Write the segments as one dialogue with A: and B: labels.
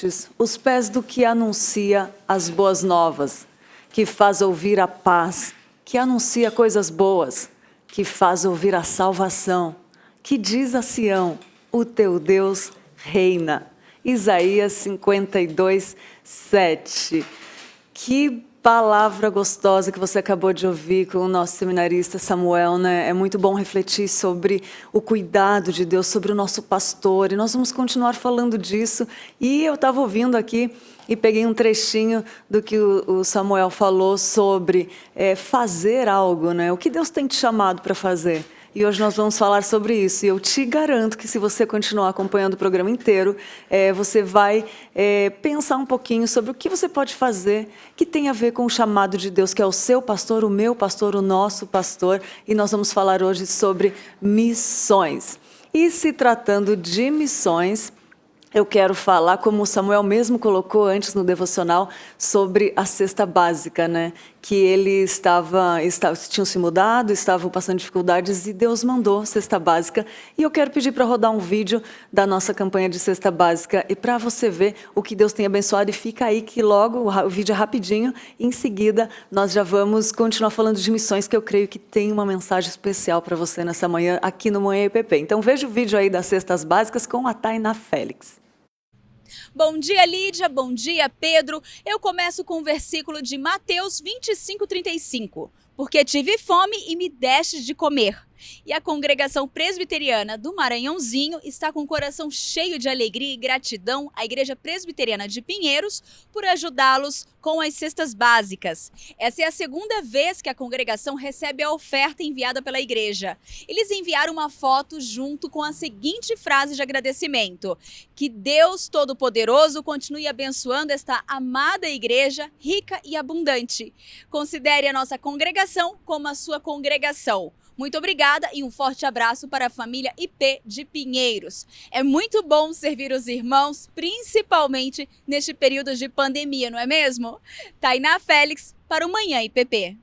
A: vestes, os pés do que anuncia as boas novas, que faz ouvir a paz, que anuncia coisas boas, que faz ouvir a salvação, que diz a Sião, o teu Deus reina. Isaías 52, 7. Que palavra gostosa que você acabou de ouvir com o nosso seminarista Samuel, né? É muito bom refletir sobre o cuidado de Deus, sobre o nosso pastor, e nós vamos continuar falando disso. E eu estava ouvindo aqui e peguei um trechinho do que o Samuel falou sobre fazer algo, né? O que Deus tem te chamado para fazer? E hoje nós vamos falar sobre isso. E eu te garanto que se você continuar acompanhando o programa inteiro, você vai pensar um pouquinho sobre o que você pode fazer que tem a ver com o chamado de Deus, que é o seu pastor, o meu pastor, o nosso pastor. E nós vamos falar hoje sobre missões. E se tratando de missões, eu quero falar, como o Samuel mesmo colocou antes no devocional, sobre a cesta básica, né? Que eles tinham se mudado, estavam passando dificuldades e Deus mandou cesta básica. E eu quero pedir para rodar um vídeo da nossa campanha de cesta básica e para você ver o que Deus tem abençoado. E fica aí que logo o vídeo é rapidinho. Em seguida, nós já vamos continuar falando de missões, que eu creio que tem uma mensagem especial para você nessa manhã, aqui no Manhã IPP. Então veja o vídeo aí das cestas básicas com a Tainá Félix.
B: Bom dia, Lídia. Bom dia, Pedro. Eu começo com o versículo de Mateus 25:35. Porque tive fome e me destes de comer. E a congregação presbiteriana do Maranhãozinho está com o coração cheio de alegria e gratidão à Igreja Presbiteriana de Pinheiros por ajudá-los com as cestas básicas. Essa é a segunda vez que a congregação recebe a oferta enviada pela igreja. Eles enviaram uma foto junto com a seguinte frase de agradecimento: que Deus Todo-Poderoso continue abençoando esta amada igreja rica e abundante. Considere a nossa congregação como a sua congregação. Muito obrigada e um forte abraço para a família IP de Pinheiros. É muito bom servir os irmãos, principalmente neste período de pandemia, não é mesmo? Tainá Félix para o Manhã IPP.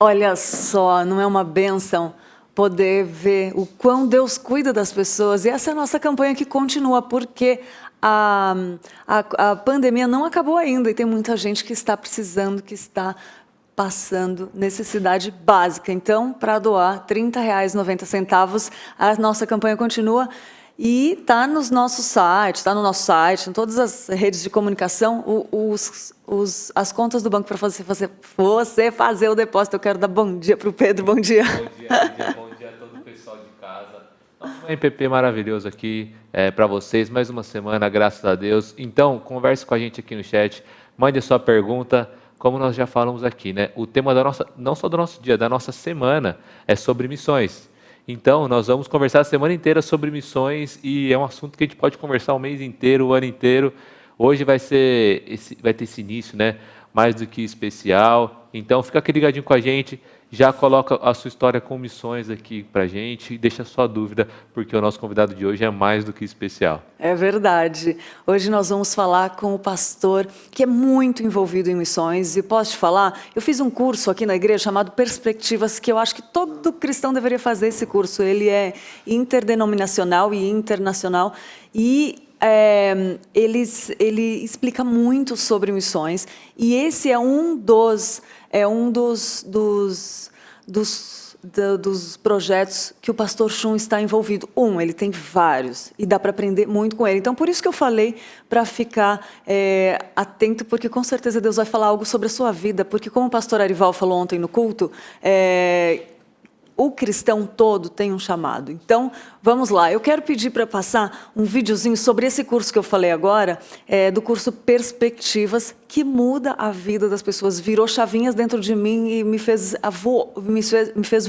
A: Olha só, não é uma bênção poder ver o quão Deus cuida das pessoas? E essa é a nossa campanha que continua, porque a pandemia não acabou ainda e tem muita gente que está precisando, que está passando necessidade básica. Então, para doar R$ 30,90, a nossa campanha continua e está no nosso site, em todas as redes de comunicação, as contas do banco para você fazer o depósito. Eu quero dar bom dia para o Pedro. Bom dia.
C: Bom dia a todo o pessoal de casa. Nosso MPP maravilhoso aqui para vocês. Mais uma semana, graças a Deus. Então, converse com a gente aqui no chat, mande a sua pergunta. Como nós já falamos aqui, né? O tema não só do nosso dia, da nossa semana, é sobre missões. Então, nós vamos conversar a semana inteira sobre missões e é um assunto que a gente pode conversar o mês inteiro, o ano inteiro. Hoje vai ter esse início, né? Mais do que especial. Então, fica aqui ligadinho com a gente, já coloca a sua história com missões aqui pra gente e deixa a sua dúvida, porque o nosso convidado de hoje é mais do que especial.
A: É verdade. Hoje nós vamos falar com o pastor que é muito envolvido em missões. E posso te falar, eu fiz um curso aqui na igreja chamado Perspectivas, que eu acho que todo cristão deveria fazer esse curso. Ele é interdenominacional e internacional e ele explica muito sobre missões, e esse é um dos projetos que o pastor Chum está envolvido. Ele tem vários e dá para aprender muito com ele. Então, por isso que eu falei para ficar atento, porque com certeza Deus vai falar algo sobre a sua vida, porque como o pastor Arival falou ontem no culto, o cristão todo tem um chamado. Então, vamos lá. Eu quero pedir para passar um videozinho sobre esse curso que eu falei agora, do curso Perspectivas, que muda a vida das pessoas. Virou chavinhas dentro de mim e me fez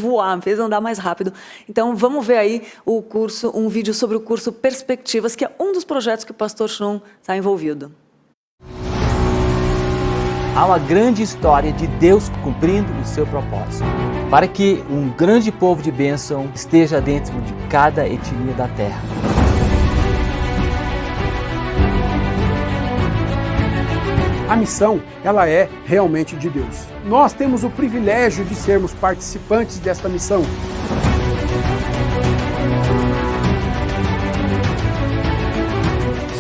A: voar, me fez andar mais rápido. Então, vamos ver aí um vídeo sobre o curso Perspectivas, que é um dos projetos que o pastor Chum está envolvido.
D: Há uma grande história de Deus cumprindo o seu propósito, para que um grande povo de bênção esteja dentro de cada etnia da terra.
E: A missão, ela é realmente de Deus. Nós temos o privilégio de sermos participantes desta missão.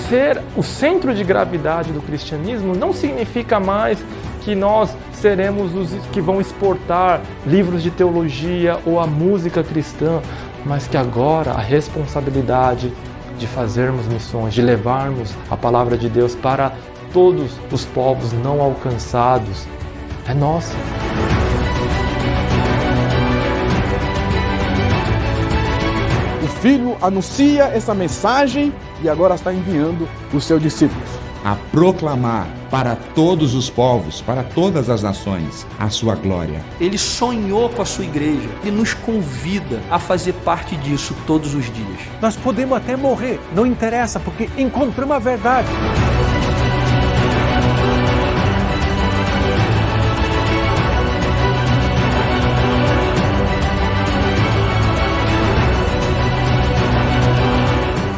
F: ser o centro de gravidade do cristianismo não significa mais que nós seremos os que vão exportar livros de teologia ou a música cristã, mas que agora a responsabilidade de fazermos missões, de levarmos a palavra de Deus para todos os povos não alcançados, é nossa.
E: O Filho anuncia essa mensagem e agora está enviando os seus discípulos
G: a proclamar para todos os povos, para todas as nações, a sua glória.
H: Ele sonhou com a sua igreja e nos convida a fazer parte disso todos os dias.
E: Nós podemos até morrer, não interessa, porque encontramos a verdade.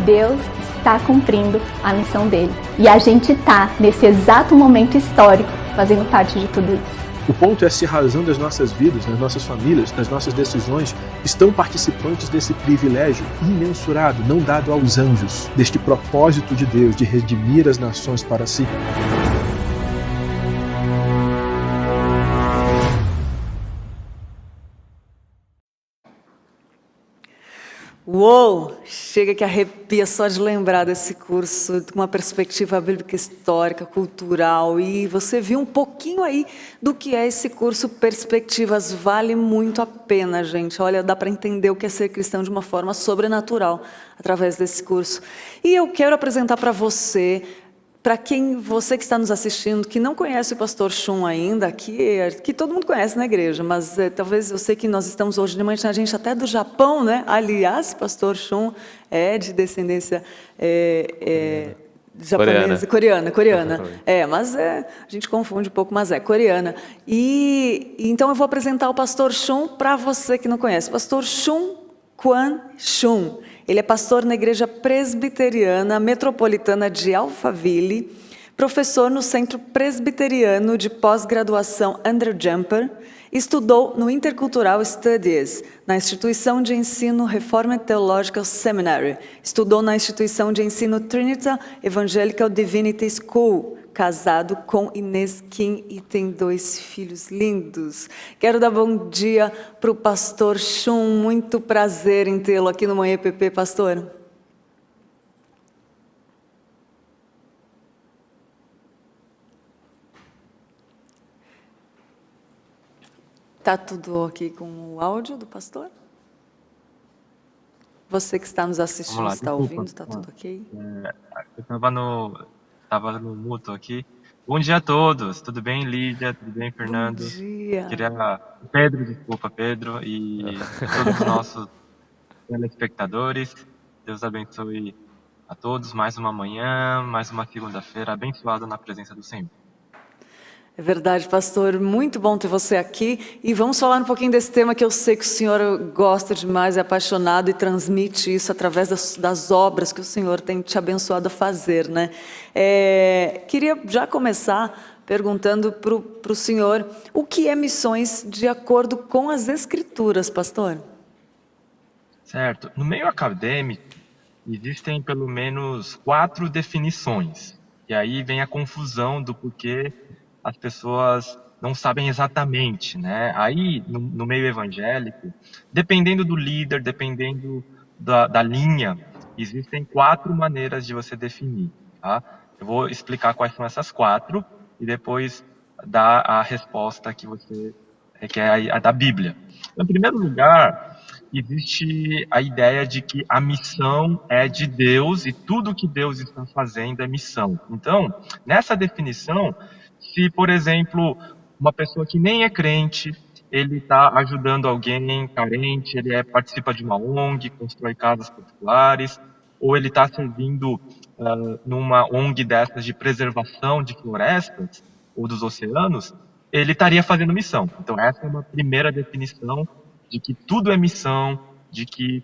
I: Deus está cumprindo a missão dele. E a gente está, nesse exato momento histórico, fazendo parte de tudo isso.
J: O ponto é se a razão das nossas vidas, das nossas famílias, das nossas decisões, estão participantes desse privilégio imensurável, não dado aos anjos, deste propósito de Deus de redimir as nações para si.
A: Uou! Chega que arrepia só de lembrar desse curso, de uma perspectiva bíblica histórica, cultural, e você viu um pouquinho aí do que é esse curso Perspectivas. Vale muito a pena, gente. Olha, dá para entender o que é ser cristão de uma forma sobrenatural através desse curso. E eu quero apresentar para você, para você que está nos assistindo, que não conhece o pastor Shun ainda, que todo mundo conhece na igreja, mas talvez eu sei que nós estamos hoje de manhã, a gente até do Japão, né? Aliás, pastor Shun é de descendência japonesa, coreana. Mas a gente confunde um pouco, mas é coreana. E então eu vou apresentar o pastor Shun para você que não conhece. Pastor Shun Kwan Shun. Ele é pastor na Igreja Presbiteriana Metropolitana de Alphaville, professor no Centro Presbiteriano de Pós-Graduação Andrew Jumper, estudou no Intercultural Studies, na Instituição de Ensino Reformed Theological Seminary, estudou na Instituição de Ensino Trinity Evangelical Divinity School, casado com Inês Kim e tem 2 filhos lindos. Quero dar bom dia para o pastor Shun, muito prazer em tê-lo aqui no Manhã EPP, pastor. Está tudo ok com o áudio do pastor? Você que está nos assistindo, está ouvindo, está tudo ok?
K: Eu estava no mútuo aqui. Bom dia a todos. Tudo bem, Lídia? Tudo bem, Fernando?
A: Bom dia.
K: Pedro e todos os nossos telespectadores. Deus abençoe a todos. Mais uma manhã, mais uma segunda-feira abençoada na presença do Senhor.
A: É verdade, pastor. Muito bom ter você aqui. E vamos falar um pouquinho desse tema que eu sei que o senhor gosta demais, é apaixonado e transmite isso através das obras que o senhor tem te abençoado a fazer, né? Queria já começar perguntando para o senhor o que é missões de acordo com as Escrituras, pastor?
K: Certo. No meio acadêmico, existem pelo menos 4 definições. E aí vem a confusão do porquê as pessoas não sabem exatamente, né? Aí, no meio evangélico, dependendo do líder, dependendo da linha, existem 4 maneiras de você definir, tá? Eu vou explicar quais são essas 4 e depois dar a resposta que você quer, a da Bíblia. Então, em primeiro lugar, existe a ideia de que a missão é de Deus e tudo que Deus está fazendo é missão. Então, nessa definição, se, por exemplo, uma pessoa que nem é crente, ele está ajudando alguém carente, ele participa de uma ONG, constrói casas particulares, ou ele está servindo numa ONG dessas de preservação de florestas ou dos oceanos, ele estaria fazendo missão. Então, essa é uma primeira definição de que tudo é missão, de que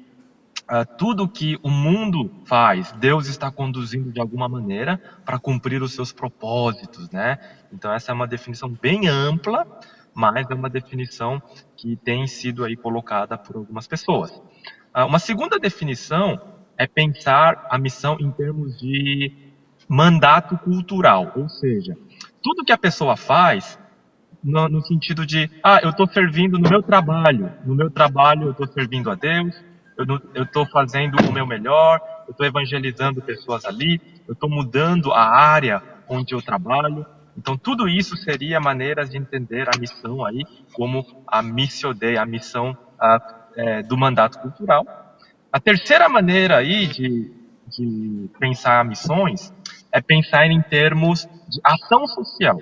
K: tudo que o mundo faz, Deus está conduzindo de alguma maneira para cumprir os seus propósitos, né? Então essa é uma definição bem ampla, mas é uma definição que tem sido aí colocada por algumas pessoas. Uma segunda definição é pensar a missão em termos de mandato cultural, ou seja, tudo que a pessoa faz no sentido de, eu estou servindo no meu trabalho eu estou servindo a Deus, eu estou fazendo o meu melhor, eu estou evangelizando pessoas ali, eu estou mudando a área onde eu trabalho. Então, tudo isso seria maneiras de entender a missão aí como a Missio Dei, a missão do mandato cultural. A terceira maneira aí de pensar missões é pensar em termos de ação social.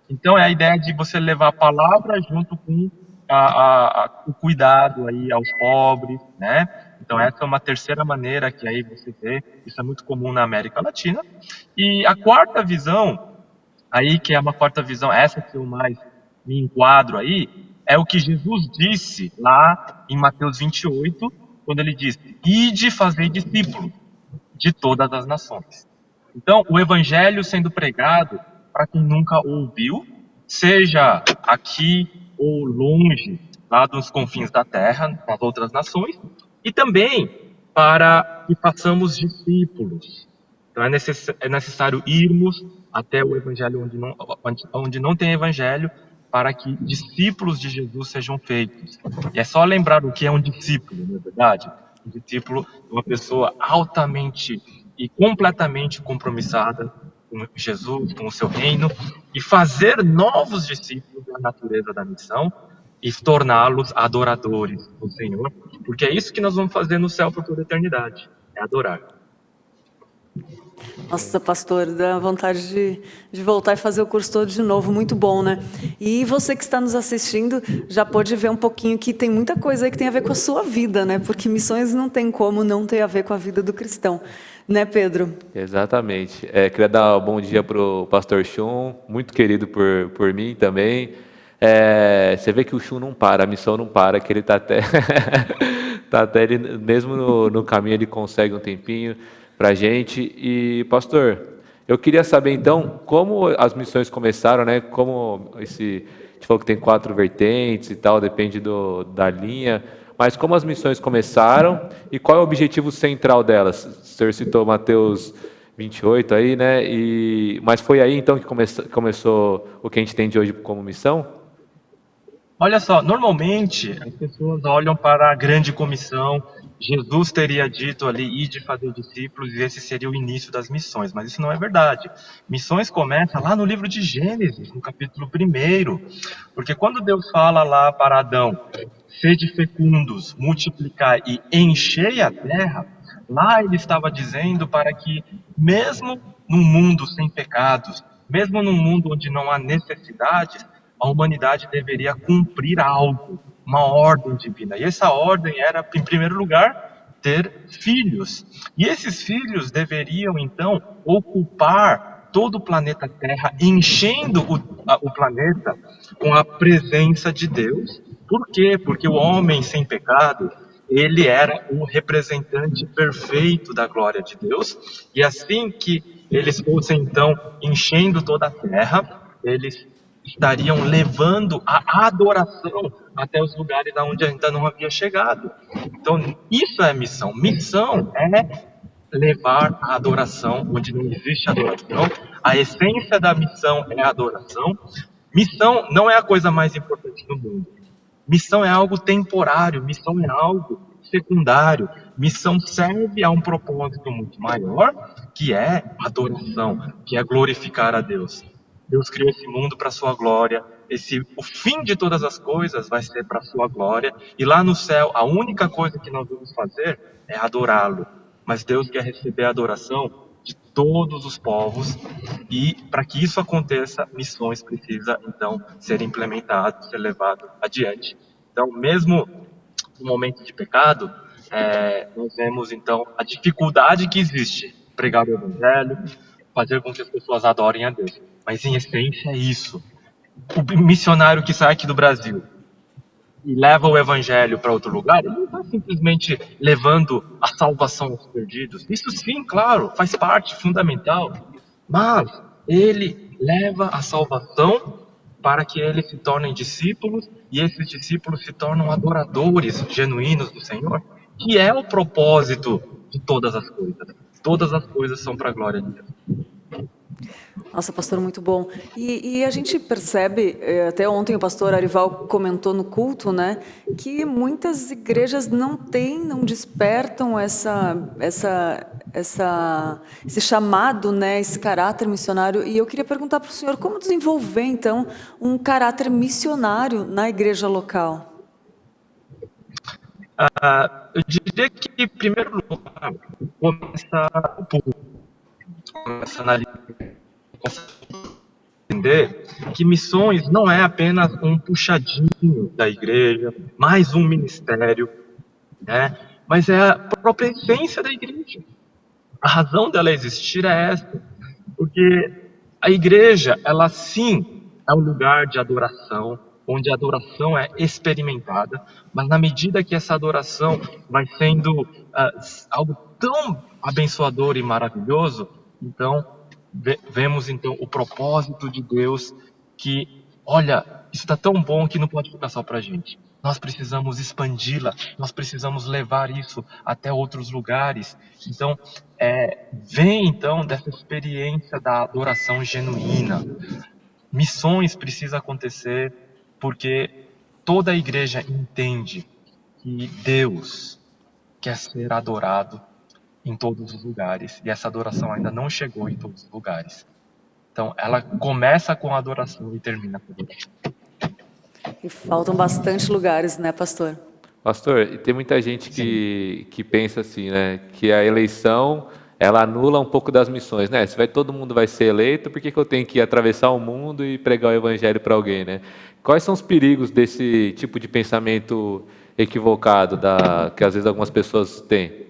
K: Então, é a ideia de você levar a palavra junto com o cuidado aí aos pobres, né? Então, essa é uma terceira maneira que aí você vê, isso é muito comum na América Latina. E a quarta visão, aí que é uma quarta visão, essa que eu mais me enquadro aí, é o que Jesus disse lá em Mateus 28, quando ele disse, ide fazer discípulos de todas as nações. Então, o evangelho sendo pregado para quem nunca ouviu, seja aqui ou longe, lá dos confins da terra, nas outras nações, e também para que façamos discípulos. Então, é necessário irmos até o evangelho onde não tem evangelho, para que discípulos de Jesus sejam feitos. E é só lembrar o que é um discípulo, não é verdade? Um discípulo é uma pessoa altamente e completamente compromissada com Jesus, com o seu reino, e fazer novos discípulos da natureza da missão e torná-los adoradores do Senhor, porque é isso que nós vamos fazer no céu por toda a eternidade, é adorar.
A: Nossa, pastor, dá vontade de voltar e fazer o curso todo de novo, muito bom, né? E você que está nos assistindo já pode ver um pouquinho que tem muita coisa aí que tem a ver com a sua vida, né? Porque missões não tem como não ter a ver com a vida do cristão, né, Pedro?
C: Exatamente. Queria dar um bom dia para o pastor Chum, muito querido por mim também. Você vê que o Chum não para, a missão não para, que ele está até, ele, mesmo no caminho ele consegue um tempinho para a gente. E, pastor, eu queria saber então como as missões começaram, né? Como a gente falou que tem 4 vertentes e tal, depende da linha, mas como as missões começaram e qual é o objetivo central delas? O senhor citou Mateus 28 aí, né? Mas foi aí então que começou o que a gente tem de hoje como missão?
K: Olha só, normalmente as pessoas olham para a grande comissão, Jesus teria dito ali, ide fazer discípulos, e esse seria o início das missões, mas isso não é verdade. Missões começam lá no livro de Gênesis, no capítulo 1, porque quando Deus fala lá para Adão, sede fecundos, multiplicai e enchei a terra, lá ele estava dizendo para que, mesmo num mundo sem pecados, mesmo num mundo onde não há necessidades, a humanidade deveria cumprir algo, uma ordem divina. E essa ordem era, em primeiro lugar, ter filhos. E esses filhos deveriam, então, ocupar todo o planeta Terra, enchendo o planeta com a presença de Deus. Por quê? Porque o homem sem pecado, ele era o representante perfeito da glória de Deus. E assim que eles fossem, então, enchendo toda a Terra, eles estariam levando a adoração até os lugares onde ainda não havia chegado. Então, isso é missão. Missão é levar a adoração onde não existe adoração. A essência da missão é a adoração. Missão não é a coisa mais importante do mundo. Missão é algo temporário, missão é algo secundário. Missão serve a um propósito muito maior, que é adoração, que é glorificar a Deus. Deus criou esse mundo para a sua glória. O fim de todas as coisas vai ser para a sua glória. E lá no céu, a única coisa que nós vamos fazer é adorá-lo. Mas Deus quer receber a adoração de todos os povos. E para que isso aconteça, missões precisam, então, ser implementadas, ser levado adiante. Então, mesmo no momento de pecado, nós vemos, então, a dificuldade que existe. Pregar o evangelho, fazer com que as pessoas adorem a Deus. Mas, em essência, é isso. O missionário que sai aqui do Brasil e leva o evangelho para outro lugar, ele não está simplesmente levando a salvação aos perdidos. Isso sim, claro, faz parte fundamental. Mas ele leva a salvação para que eles se tornem discípulos e esses discípulos se tornam adoradores genuínos do Senhor, que é o propósito de todas as coisas. Todas as coisas são para a glória de Deus.
A: Nossa, pastor, muito bom. E a gente percebe, até ontem o pastor Arival comentou no culto, né, que muitas igrejas não têm, não despertam esse chamado, né, esse caráter missionário. E eu queria perguntar para o senhor como desenvolver, então, um caráter missionário na igreja local.
K: Eu diria que, em primeiro lugar, começa o público, começa na entender que missões não é apenas um puxadinho da igreja, mais um ministério, né? Mas é a própria essência da igreja. A razão dela existir é essa, porque a igreja, ela sim é um lugar de adoração, onde a adoração é experimentada, mas na medida que essa adoração vai sendo algo tão abençoador e maravilhoso, então vemos então o propósito de Deus que, olha, isso está tão bom que não pode ficar só para a gente. Nós precisamos expandi-la, nós precisamos levar isso até outros lugares. Então, vem então dessa experiência da adoração genuína. Missões precisam acontecer porque toda a igreja entende que Deus quer ser adorado em todos os lugares e essa adoração ainda não chegou em todos os lugares. Então, ela começa com a adoração e termina com a adoração.
A: E faltam bastante lugares, né, pastor?
C: Pastor, e tem muita gente que pensa assim, né, que a eleição ela anula um pouco das missões, né? Se todo mundo vai ser eleito, por que eu tenho que atravessar o mundo e pregar o evangelho para alguém, né? Quais são os perigos desse tipo de pensamento equivocado que às vezes algumas pessoas têm?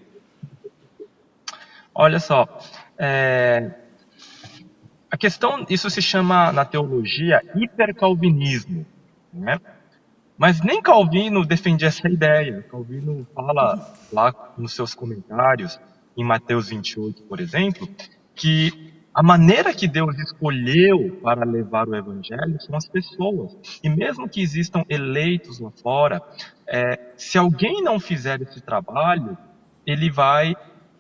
K: Olha só, a questão, isso se chama na teologia hipercalvinismo, né? Mas nem Calvino defendia essa ideia. Calvino fala lá nos seus comentários, em Mateus 28, por exemplo, que a maneira que Deus escolheu para levar o evangelho são as pessoas. E mesmo que existam eleitos lá fora, se alguém não fizer esse trabalho,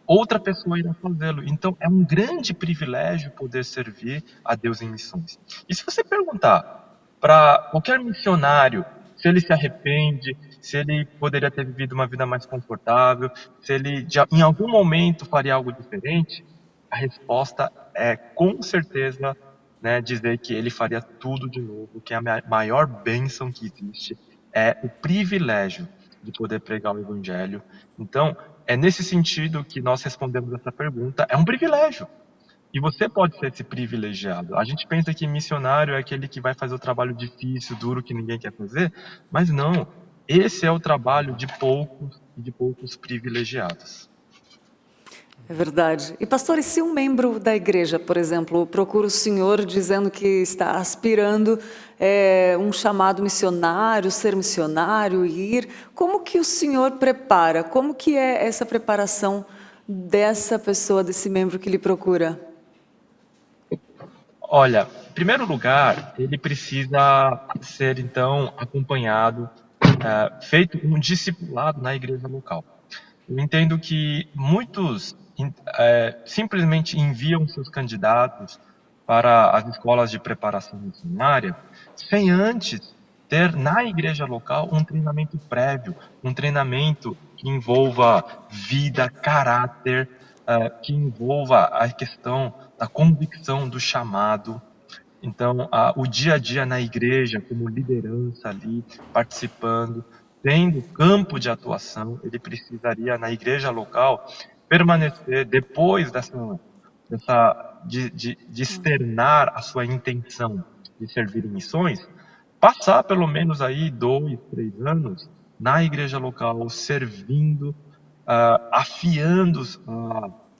K: outra pessoa irá fazê-lo. Então, é um grande privilégio poder servir a Deus em missões. E se você perguntar para qualquer missionário se ele se arrepende, se ele poderia ter vivido uma vida mais confortável, se ele em algum momento faria algo diferente, a resposta é com certeza, né, dizer que ele faria tudo de novo, que a maior bênção que existe é o privilégio de poder pregar o evangelho. Então, é nesse sentido que nós respondemos essa pergunta, é um privilégio. E você pode ser esse privilegiado. A gente pensa que missionário é aquele que vai fazer o trabalho difícil, duro, que ninguém quer fazer, mas não. Esse é o trabalho de poucos e de poucos privilegiados.
A: É verdade. E pastor, e se um membro da igreja, por exemplo, procura o senhor dizendo que está aspirando um chamado missionário, ser missionário, ir, como que o senhor prepara? Como que é essa preparação dessa pessoa, desse membro que lhe procura?
K: Olha, em primeiro lugar, ele precisa ser, então, acompanhado, feito um discipulado na igreja local. Eu entendo que muitos simplesmente enviam seus candidatos para as escolas de preparação missionária sem antes ter na igreja local um treinamento prévio, um treinamento que envolva vida, caráter, que envolva a questão da convicção do chamado. Então, o dia a dia na igreja, como liderança ali, participando, tendo campo de atuação, ele precisaria, na igreja local, permanecer, depois de externar a sua intenção de servir em missões, passar pelo menos aí 2, 3 anos na igreja local, servindo, afiando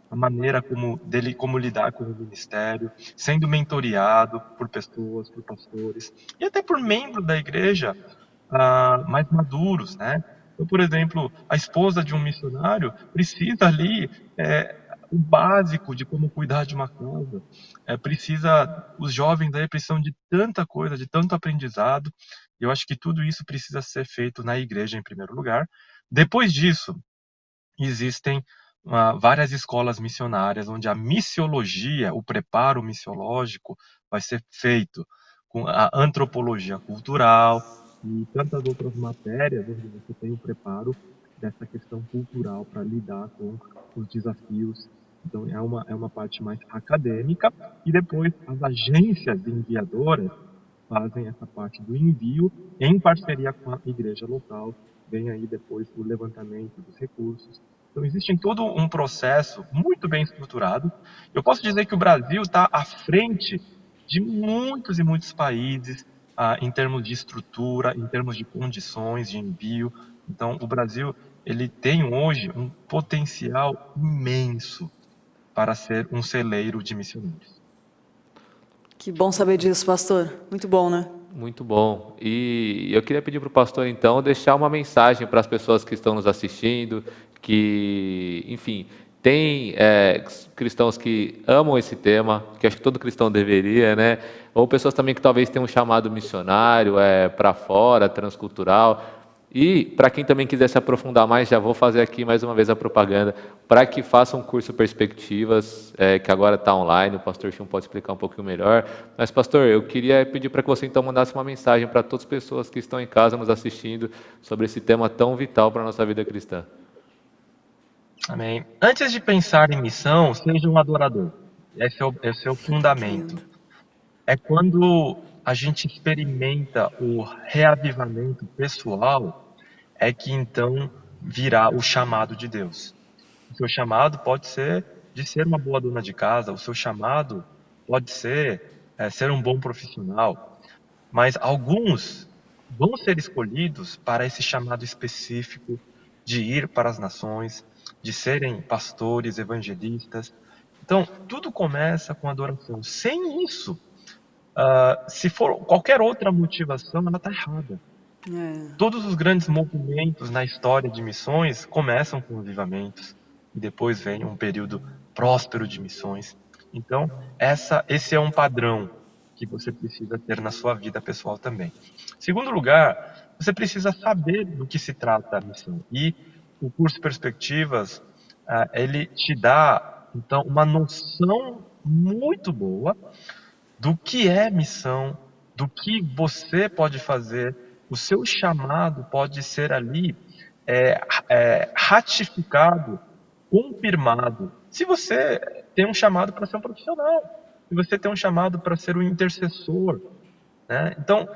K: a maneira como lidar com o ministério, sendo mentoreado por pessoas, por pastores e até por membros da igreja mais maduros, né? Então, por exemplo, a esposa de um missionário precisa ali o básico de como cuidar de uma casa. Os jovens aí precisam de tanta coisa, de tanto aprendizado. E eu acho que tudo isso precisa ser feito na igreja em primeiro lugar. Depois disso, existem várias escolas missionárias, onde a missiologia, o preparo missiológico, vai ser feito com a antropologia cultural e tantas outras matérias, onde você tem o preparo dessa questão cultural para lidar com os desafios. Então, é uma parte mais acadêmica, e depois as agências enviadoras fazem essa parte do envio em parceria com a igreja local. Vem aí depois o levantamento dos recursos. Então, existe todo um processo muito bem estruturado. Eu posso dizer que o Brasil está à frente de muitos e muitos países em termos de estrutura, em termos de condições de envio. Então, o Brasil ele tem hoje um potencial imenso para ser um celeiro de missionários.
A: Que bom saber disso, pastor. Muito bom, né?
C: Muito bom. E eu queria pedir para o pastor, então, deixar uma mensagem para as pessoas que estão nos assistindo, que, enfim, tem cristãos que amam esse tema, que acho que todo cristão deveria, né? Ou pessoas também que talvez tenham um chamado missionário para fora, transcultural. E para quem também quiser se aprofundar mais, já vou fazer aqui mais uma vez a propaganda, para que faça um curso Perspectivas, que agora está online, o pastor Chum pode explicar um pouquinho melhor. Mas, pastor, eu queria pedir para que você então mandasse uma mensagem para todas as pessoas que estão em casa nos assistindo sobre esse tema tão vital para a nossa vida cristã.
K: Amém. Antes de pensar em missão, seja um adorador. Esse é o fundamento. É quando a gente experimenta o reavivamento pessoal, é que então virá o chamado de Deus. O seu chamado pode ser de ser uma boa dona de casa, o seu chamado pode ser ser um bom profissional, mas alguns vão ser escolhidos para esse chamado específico de ir para as nações, de serem pastores, evangelistas. Então, tudo começa com adoração. Sem isso, se for qualquer outra motivação, ela está errada. Todos os grandes movimentos na história de missões começam com avivamentos e depois vem um período próspero de missões. Então, esse é um padrão que você precisa ter na sua vida pessoal também. Segundo lugar, você precisa saber do que se trata a missão. E o curso Perspectivas, ele te dá, então, uma noção muito boa do que é missão, do que você pode fazer. O seu chamado pode ser ali ratificado, confirmado. Se você tem um chamado para ser um profissional, se você tem um chamado para ser um intercessor, né? Então,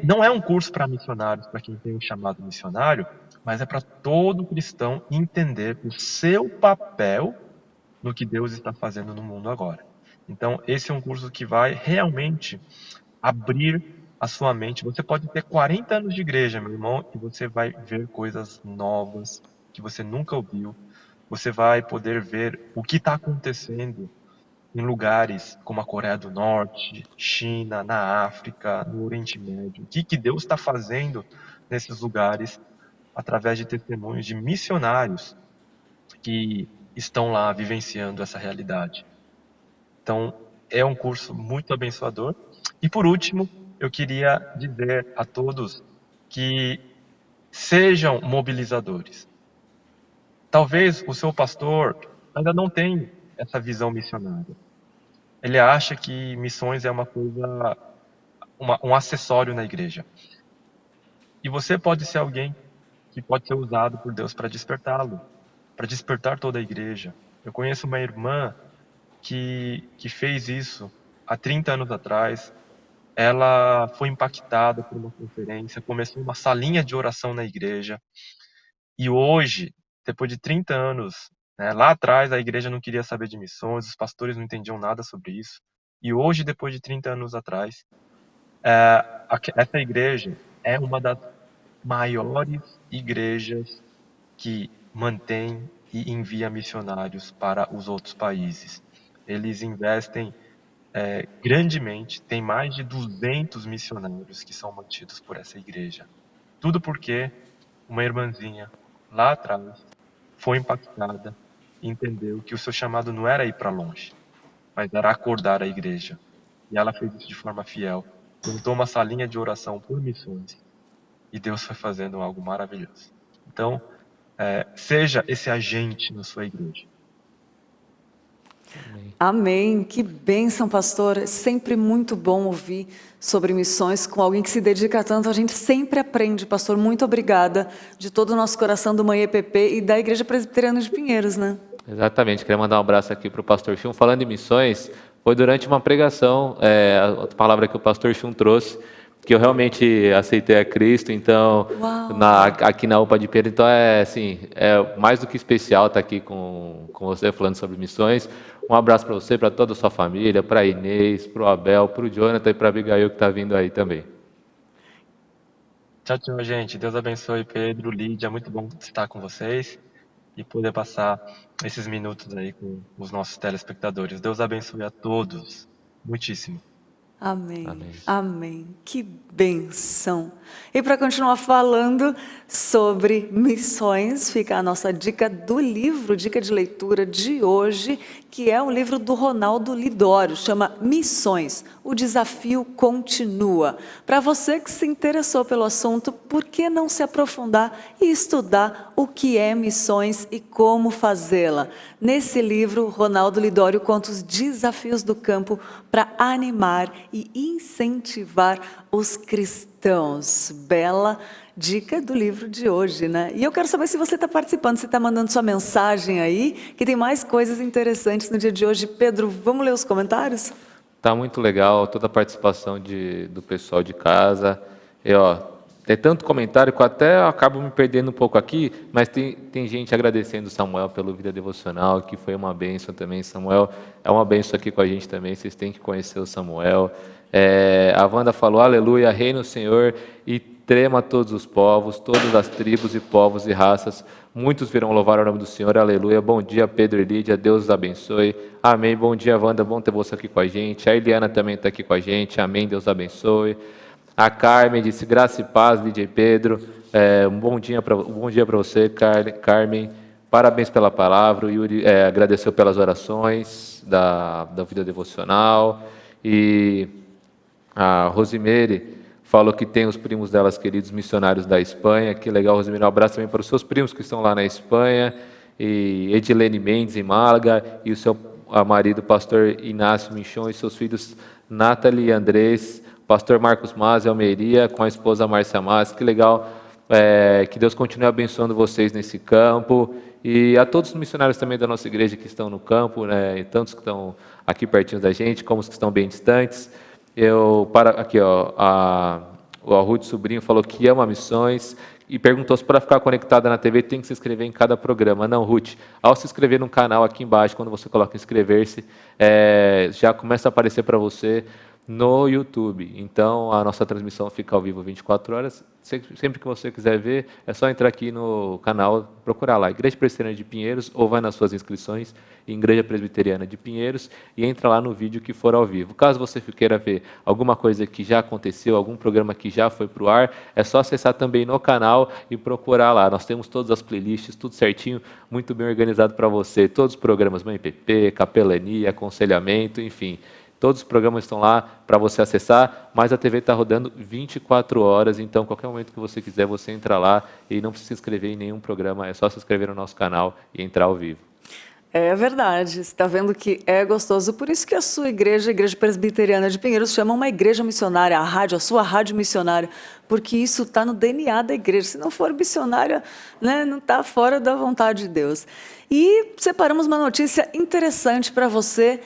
K: não é um curso para missionários, para quem tem um chamado missionário, mas é para todo cristão entender o seu papel no que Deus está fazendo no mundo agora. Então, esse é um curso que vai realmente abrir a sua mente. Você pode ter 40 anos de igreja, meu irmão, e você vai ver coisas novas que você nunca ouviu. Você vai poder ver o que está acontecendo em lugares como a Coreia do Norte, China, na África, no Oriente Médio. O que Deus está fazendo nesses lugares através de testemunhos de missionários que estão lá vivenciando essa realidade. Então, é um curso muito abençoador. E por último, eu queria dizer a todos que sejam mobilizadores. Talvez o seu pastor ainda não tenha essa visão missionária. Ele acha que missões é uma coisa, um acessório na igreja. E você pode ser alguém que pode ser usado por Deus para despertá-lo, para despertar toda a igreja. Eu conheço uma irmã que fez isso há 30 anos atrás. Ela foi impactada por uma conferência, começou uma salinha de oração na igreja. E hoje, depois de 30 anos, lá atrás a igreja não queria saber de missões, os pastores não entendiam nada sobre isso. E hoje, depois de 30 anos atrás, essa igreja é uma das maiores igrejas que mantém e envia missionários para os outros países. Eles investem grandemente, tem mais de 200 missionários que são mantidos por essa igreja. Tudo porque uma irmãzinha lá atrás foi impactada e entendeu que o seu chamado não era ir para longe, mas era acordar a igreja. E ela fez isso de forma fiel. Montou uma salinha de oração por missões. E Deus foi fazendo algo maravilhoso. Então, seja esse agente na sua igreja.
A: Amém. Que bênção, pastor. É sempre muito bom ouvir sobre missões com alguém que se dedica tanto. A gente sempre aprende, pastor. Muito obrigada de todo o nosso coração do Manhã EPP e da Igreja Presbiteriana de Pinheiros, né?
C: Exatamente. Queria mandar um abraço aqui para o pastor Chum. Falando em missões, foi durante uma pregação, a palavra que o pastor Chum trouxe, que eu realmente aceitei a Cristo, então, aqui na UPA de Pinheiros. Então, é mais do que especial estar aqui com você falando sobre missões. Um abraço para você, para toda a sua família, para a Inês, para o Abel, para o Jonathan e para a Abigail que está vindo aí também.
K: Tchau, tchau, gente. Deus abençoe, Pedro, Lídia. Muito bom estar com vocês e poder passar esses minutos aí com os nossos telespectadores. Deus abençoe a todos. Muitíssimo.
A: Amém. Amém. Amém. Que benção. E para continuar falando sobre missões, fica a nossa dica do livro, dica de leitura de hoje, que é um livro do Ronaldo Lidório, chama Missões, o desafio continua. Para você que se interessou pelo assunto, por que não se aprofundar e estudar o que é missões e como fazê-la? Nesse livro, Ronaldo Lidório conta os desafios do campo para animar e incentivar os cristãos. Bela dica do livro de hoje, né? E eu quero saber se você está participando, se está mandando sua mensagem aí, que tem mais coisas interessantes no dia de hoje. Pedro, vamos ler os comentários?
C: Tá muito legal toda a participação do pessoal de casa. Tem tanto comentário que eu até acabo me perdendo um pouco aqui, mas tem gente agradecendo o Samuel pelo Vida Devocional, que foi uma bênção também. Samuel é uma bênção aqui com a gente também, vocês têm que conhecer o Samuel. A Wanda falou, aleluia, reina o Senhor e trema todos os povos, todas as tribos e povos e raças. Muitos virão louvar o nome do Senhor, aleluia. Bom dia, Pedro e Lídia, Deus os abençoe. Amém, bom dia, Wanda, bom ter você aqui com a gente. A Eliana também está aqui com a gente, amém, Deus abençoe. A Carmen disse, graça e paz, Lídia e Pedro. Um bom dia para você, Carmen. Parabéns pela palavra. O Yuri agradeceu pelas orações da Vida Devocional. E a Rosimeire falou que tem os primos delas, queridos missionários da Espanha. Que legal, Rosimeire. Um abraço também para os seus primos que estão lá na Espanha. E Edilene Mendes, em Málaga. E o seu marido, pastor Inácio Michon, e seus filhos Nathalie e Andrés. Pastor Marcos Mas, Almeria, com a esposa Márcia Mas. Que legal. Que Deus continue abençoando vocês nesse campo. E a todos os missionários também da nossa igreja que estão no campo, né, tantos que estão aqui pertinho da gente, como os que estão bem distantes. O Ruth Sobrinho falou que ama missões e perguntou se para ficar conectada na TV tem que se inscrever em cada programa. Não, Ruth, ao se inscrever no canal aqui embaixo, quando você coloca inscrever-se, já começa a aparecer para você no YouTube. Então, a nossa transmissão fica ao vivo 24 horas. Sempre que você quiser ver, é só entrar aqui no canal, procurar lá, Igreja Presbiteriana de Pinheiros, ou vai nas suas inscrições, Igreja Presbiteriana de Pinheiros, e entra lá no vídeo que for ao vivo. Caso você queira ver alguma coisa que já aconteceu, algum programa que já foi para o ar, é só acessar também no canal e procurar lá. Nós temos todas as playlists, tudo certinho, muito bem organizado para você. Todos os programas, Mãe PP, Capelania, Aconselhamento, enfim. Todos os programas estão lá para você acessar, mas a TV está rodando 24 horas, então qualquer momento que você quiser, você entra lá e não precisa se inscrever em nenhum programa, é só se inscrever no nosso canal e entrar ao vivo.
A: É verdade, você está vendo que é gostoso, por isso que a sua igreja, a Igreja Presbiteriana de Pinheiros, chama uma igreja missionária, a sua rádio missionária, porque isso está no DNA da igreja. Se não for missionária, né, não está fora da vontade de Deus. E separamos uma notícia interessante para você,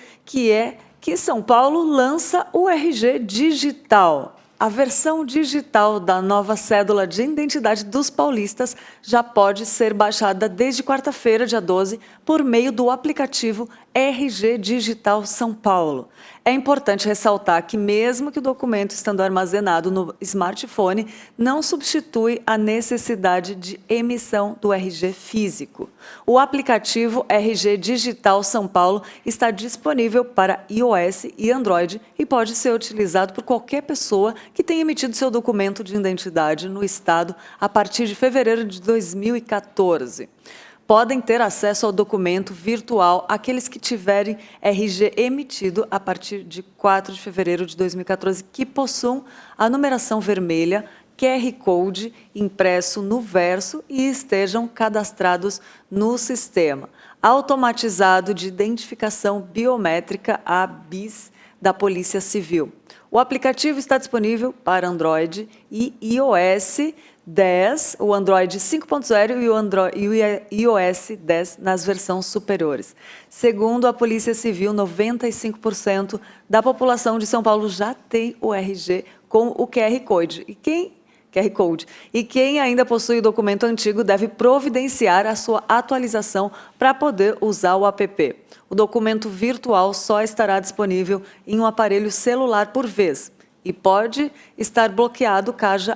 A: que São Paulo lança o RG Digital. A versão digital da nova cédula de identidade dos paulistas já pode ser baixada desde quarta-feira, dia 12, por meio do aplicativo RG Digital São Paulo. É importante ressaltar que, mesmo que o documento estando armazenado no smartphone, não substitui a necessidade de emissão do RG físico. O aplicativo RG Digital São Paulo está disponível para iOS e Android e pode ser utilizado por qualquer pessoa que tenha emitido seu documento de identidade no Estado a partir de fevereiro de 2014. Podem ter acesso ao documento virtual aqueles que tiverem RG emitido a partir de 4 de fevereiro de 2014, que possuam a numeração vermelha QR Code impresso no verso e estejam cadastrados no sistema automatizado de identificação biométrica ABIS da Polícia Civil. O aplicativo está disponível para Android e iOS 10, o Android 5.0 e o iOS 10 nas versões superiores. Segundo a Polícia Civil, 95% da população de São Paulo já tem o RG com o QR Code. E quem ainda possui o documento antigo deve providenciar a sua atualização para poder usar o app. O documento virtual só estará disponível em um aparelho celular por vez e pode estar bloqueado caso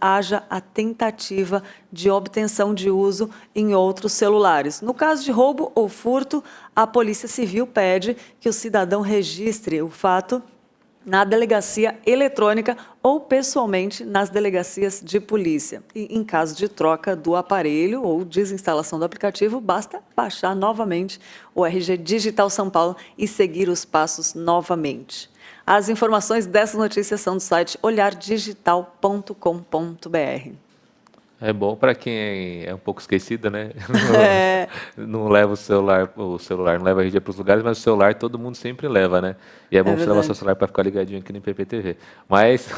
A: haja a tentativa de obtenção de uso em outros celulares. No caso de roubo ou furto, a Polícia Civil pede que o cidadão registre o fato na delegacia eletrônica ou pessoalmente nas delegacias de polícia. E, em caso de troca do aparelho ou desinstalação do aplicativo, basta baixar novamente o RG Digital São Paulo e seguir os passos novamente. As informações dessas notícias são do site olhardigital.com.br.
C: É bom para quem é um pouco esquecido, né? Não leva o celular não leva a RG para os lugares, mas o celular todo mundo sempre leva, né? E é bom você levar o seu celular para ficar ligadinho aqui no PPTV. Mas,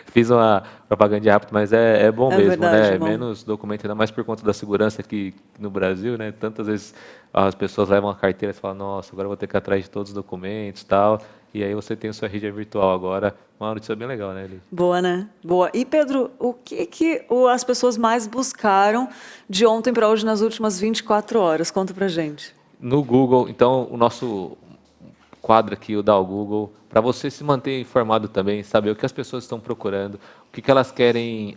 C: fiz uma propaganda rápida, mas é bom mesmo,
A: verdade,
C: né?
A: é bom.
C: Menos documento, ainda mais por conta da segurança aqui no Brasil, né? Tantas vezes as pessoas levam a carteira e falam, nossa, agora eu vou ter que ir atrás de todos os documentos e tal. E aí você tem o seu RG virtual agora. Uma notícia bem legal, né, Eli?
A: Boa, né? Boa. E, Pedro, o que as pessoas mais buscaram de ontem para hoje nas últimas 24 horas? Conta pra gente.
C: No Google, então, o nosso quadro aqui, o Dá ao Google, para você se manter informado também, saber o que as pessoas estão procurando, o que elas querem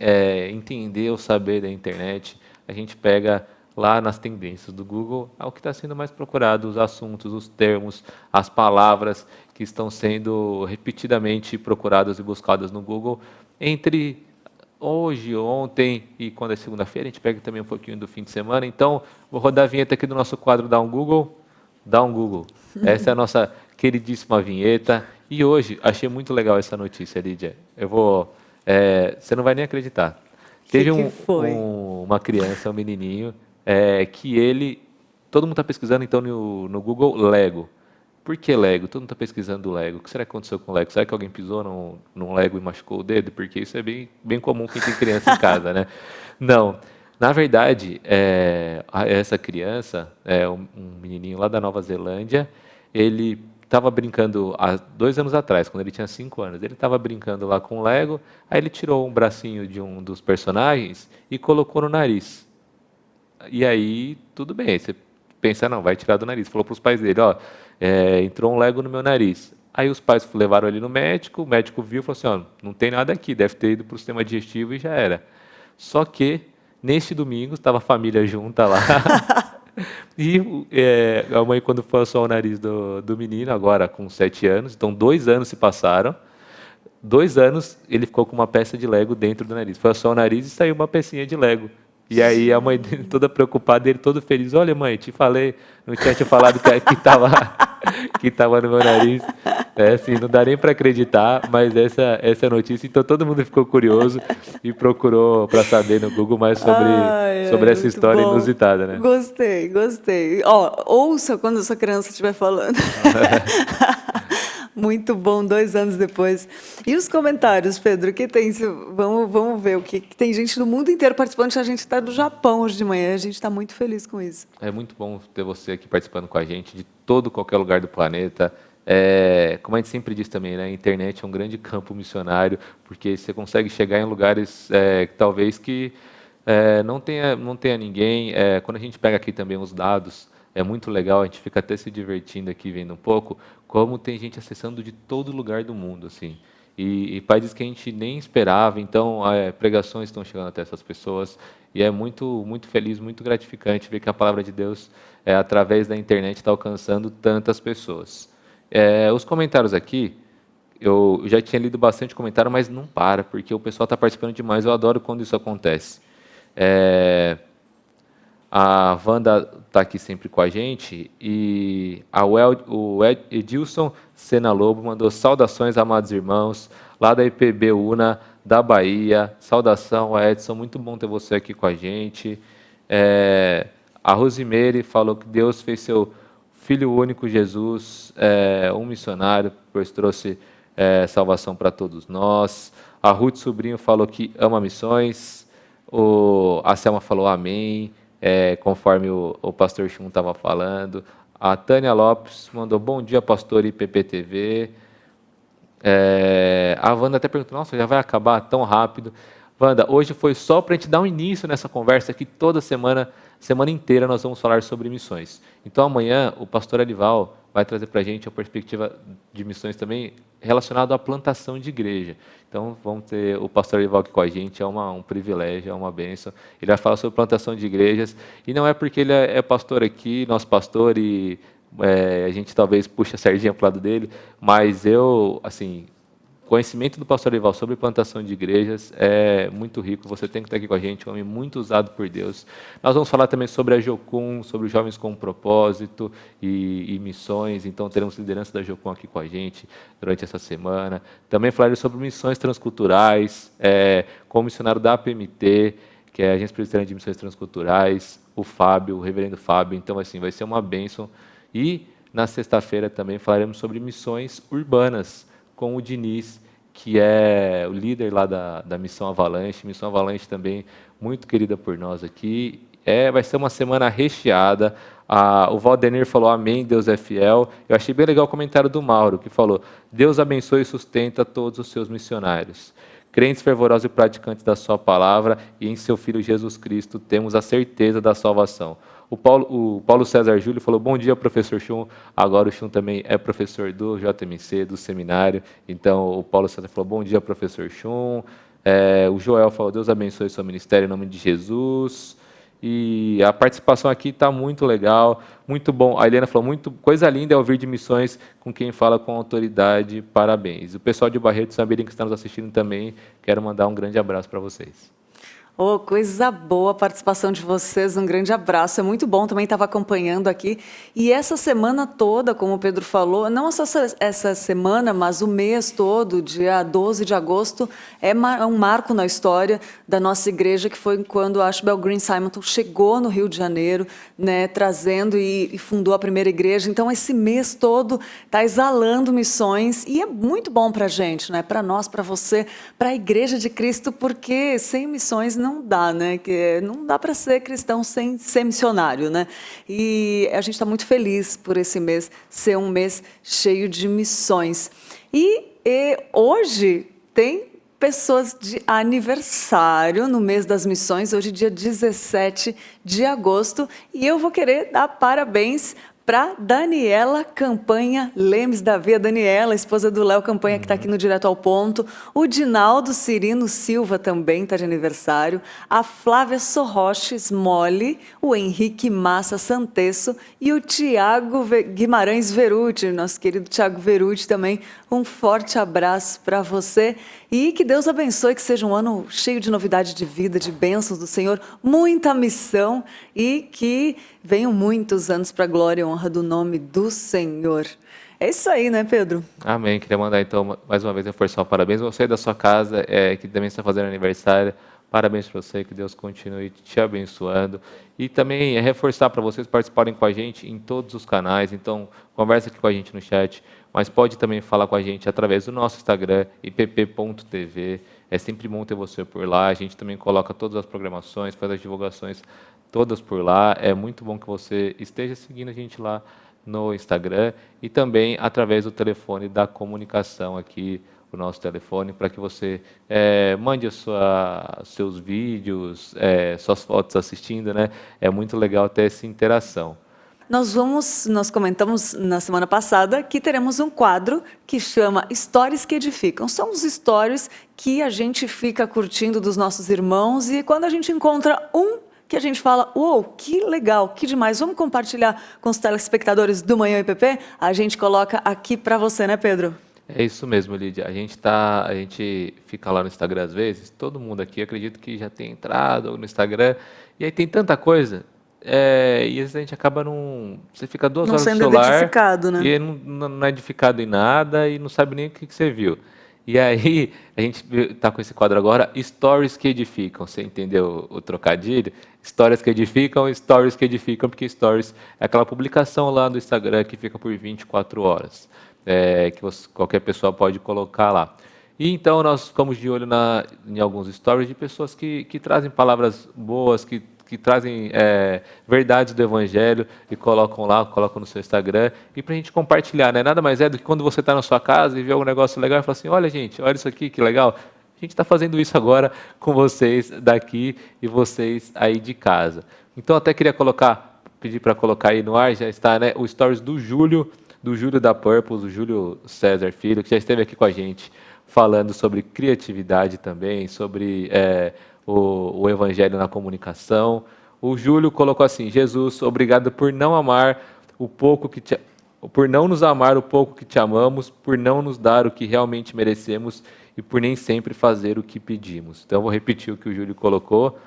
C: entender ou saber da internet, a gente pega lá nas tendências do Google, o que está sendo mais procurado, os assuntos, os termos, as palavras que estão sendo repetidamente procuradas e buscadas no Google entre hoje, ontem e quando é segunda-feira. A gente pega também um pouquinho do fim de semana. Então, vou rodar a vinheta aqui do nosso quadro Dá um Google. Dá um Google. Essa é a nossa queridíssima vinheta. E hoje, achei muito legal essa notícia, Lídia. Você não vai nem acreditar. Teve uma criança, um menininho, que todo mundo está pesquisando então no Google Lego. Por que Lego? Todo mundo está pesquisando Lego. O que será que aconteceu com o Lego? Será que alguém pisou num Lego e machucou o dedo? Porque isso é bem comum quem tem criança em casa, né? Não. Na verdade, essa criança, um menininho lá da Nova Zelândia, ele estava brincando há 2 anos atrás, quando ele tinha 5 anos. Ele estava brincando lá com o Lego, aí ele tirou um bracinho de um dos personagens e colocou no nariz. E aí, tudo bem, você pensa, não, vai tirar do nariz. Falou para os pais dele, entrou um Lego no meu nariz. Aí os pais levaram ele no médico, o médico viu e falou assim, não tem nada aqui, deve ter ido para o sistema digestivo e já era. Só que, neste domingo, estava a família junta lá, e a mãe, quando passou o nariz do menino, agora com 7 anos, então 2 anos se passaram, 2 anos ele ficou com uma peça de Lego dentro do nariz. Foi só o nariz e saiu uma pecinha de Lego. E aí a mãe dele toda preocupada, ele todo feliz. Olha, mãe, te falei, não tinha te falado que tava no meu nariz. Assim, não dá nem para acreditar, mas essa é a notícia. Então todo mundo ficou curioso e procurou para saber no Google mais sobre essa história inusitada, né?
A: Gostei. Ouça quando a sua criança estiver falando. Muito bom, 2 anos depois. E os comentários, Pedro? Que tem? Vamos ver o que tem gente do mundo inteiro participando. A gente está do Japão hoje de manhã. A gente está muito feliz com isso.
C: É muito bom ter você aqui participando com a gente de qualquer lugar do planeta. Como a gente sempre diz também, né? A internet é um grande campo missionário, porque você consegue chegar em lugares que talvez não tenha ninguém. Quando a gente pega aqui também os dados, é muito legal, a gente fica até se divertindo aqui vendo um pouco, como tem gente acessando de todo lugar do mundo, assim. E países que a gente nem esperava, então pregações estão chegando até essas pessoas, e é muito, muito feliz, muito gratificante ver que a palavra de Deus, através da internet, está alcançando tantas pessoas. Os comentários aqui, eu já tinha lido bastante comentário, mas não para, porque o pessoal está participando demais, eu adoro quando isso acontece. A Wanda está aqui sempre com a gente e o Edilson Sena Lobo mandou saudações, amados irmãos, lá da IPB UNA, da Bahia. Saudação, Edson, muito bom ter você aqui com a gente. A Rosimeire falou que Deus fez seu Filho único, Jesus, um missionário, pois trouxe salvação para todos nós. A Ruth Sobrinho falou que ama missões. A Selma falou amém, conforme o pastor Chum estava falando. A Tânia Lopes mandou bom dia, pastor IPPTV. A Wanda até perguntou, nossa, já vai acabar tão rápido. Wanda, hoje foi só para a gente dar um início nessa conversa que toda semana inteira nós vamos falar sobre missões. Então amanhã o pastor Alival vai trazer para a gente a perspectiva de missões também relacionado à plantação de igreja. Então vamos ter o pastor Alival aqui com a gente, é um privilégio, é uma bênção. Ele vai falar sobre plantação de igrejas e não é porque ele é pastor aqui, nosso pastor, e a gente talvez puxe a sardinha para o lado dele, mas conhecimento do pastor Alival sobre plantação de igrejas é muito rico, você tem que estar aqui com a gente, um homem muito usado por Deus. Nós vamos falar também sobre a Jocum, sobre os jovens com propósito e missões, então teremos liderança da Jocum aqui com a gente durante essa semana. Também falarei sobre missões transculturais, com o missionário da APMT, que é a Agência Presbiteriana de Missões Transculturais, o Fábio, o reverendo Fábio, então vai ser uma bênção. E na sexta-feira também falaremos sobre missões urbanas, com o Diniz, que é o líder lá da Missão Avalanche. Missão Avalanche também muito querida por nós aqui. Vai ser uma semana recheada. O Valdenir falou, amém, Deus é fiel. Eu achei bem legal o comentário do Mauro, que falou, Deus abençoe e sustenta todos os seus missionários. Crentes fervorosos e praticantes da sua palavra e em seu Filho Jesus Cristo temos a certeza da salvação. O Paulo César Júlio falou, bom dia, professor Chum. Agora o Chum também é professor do JMC, do seminário. Então, o Paulo César falou, bom dia, professor Chum. O Joel falou, Deus abençoe o seu ministério em nome de Jesus. E a participação aqui está muito legal, muito bom. A Helena falou, coisa linda é ouvir de missões com quem fala com autoridade, parabéns. O pessoal de Barreto Sambirim que está nos assistindo também, quero mandar um grande abraço para vocês.
A: Oh, coisa boa a participação de vocês, um grande abraço, é muito bom, também estava acompanhando aqui. E essa semana toda, como o Pedro falou, não só essa semana, mas o mês todo, dia 12 de agosto, é um marco na história da nossa igreja, que foi quando a Ashbel Green Simonton chegou no Rio de Janeiro, né, trazendo e fundou a primeira igreja. Então, esse mês todo está exalando missões e é muito bom para a gente, né, para nós, para você, para a Igreja de Cristo, porque sem missões não dá, né? Não dá para ser cristão sem ser missionário, né? E a gente está muito feliz por esse mês ser um mês cheio de missões. E hoje tem pessoas de aniversário no mês das missões, hoje dia 17 de agosto, e eu vou querer dar parabéns para Daniela Campanha Lemes Davi, a Daniela, esposa do Léo Campanha, que está aqui no Direto ao Ponto. O Dinaldo Cirino Silva também está de aniversário. A Flávia Sorroches Mole, o Henrique Massa Santesso e o Tiago Guimarães Veruti, nosso querido Tiago Veruti também. Um forte abraço para você e que Deus abençoe, que seja um ano cheio de novidade de vida, de bênçãos do Senhor, muita missão e que venham muitos anos para a glória e honra do nome do Senhor. É isso aí, né, Pedro?
C: Amém. Queria mandar, então, mais uma vez, reforçar o parabéns. Você da sua casa, que também está fazendo aniversário, parabéns para você, que Deus continue te abençoando. E também reforçar para vocês participarem com a gente em todos os canais. Então, conversa aqui com a gente no chat, mas pode também falar com a gente através do nosso Instagram, ipp.tv. É sempre bom ter você por lá. A gente também coloca todas as programações, faz as divulgações todas por lá. É muito bom que você esteja seguindo a gente lá no Instagram e também através do telefone da comunicação aqui, o nosso telefone, para que você mande seus vídeos, suas fotos assistindo, né? É muito legal ter essa interação.
A: Nós comentamos na semana passada que teremos um quadro que chama Histórias que Edificam. São os stories que a gente fica curtindo dos nossos irmãos e quando a gente encontra que a gente fala, uou, que legal, que demais, vamos compartilhar com os telespectadores do Manhã IPP? A gente coloca aqui para você, né, Pedro?
C: É isso mesmo, Lídia. A gente fica lá no Instagram às vezes, todo mundo aqui, acredito que já tem entrado no Instagram, e aí tem tanta coisa, e às vezes a gente acaba você fica 2 horas no celular,
A: edificado, né?
C: E não é edificado em nada e não sabe nem o que você viu. E aí, a gente está com esse quadro agora, Stories que Edificam. Você entendeu o trocadilho? Histórias que edificam, Stories que edificam, porque Stories é aquela publicação lá no Instagram que fica por 24 horas, que qualquer pessoa pode colocar lá. E então nós ficamos de olho em alguns Stories de pessoas que trazem palavras boas, que trazem verdades do Evangelho e colocam lá, colocam no seu Instagram, e para a gente compartilhar, né? Nada mais é do que quando você está na sua casa e vê algum negócio legal e fala assim, olha gente, olha isso aqui, que legal. A gente está fazendo isso agora com vocês daqui e vocês aí de casa. Então até queria pedir para colocar aí no ar, já está, né, o Stories do Júlio da Purpose, o Júlio César Filho, que já esteve aqui com a gente falando sobre criatividade também, sobre o Evangelho na comunicação. O Júlio colocou assim, Jesus, obrigado por não nos amar o pouco que te amamos, por não nos dar o que realmente merecemos e por nem sempre fazer o que pedimos. Então, eu vou repetir o que o Júlio colocou.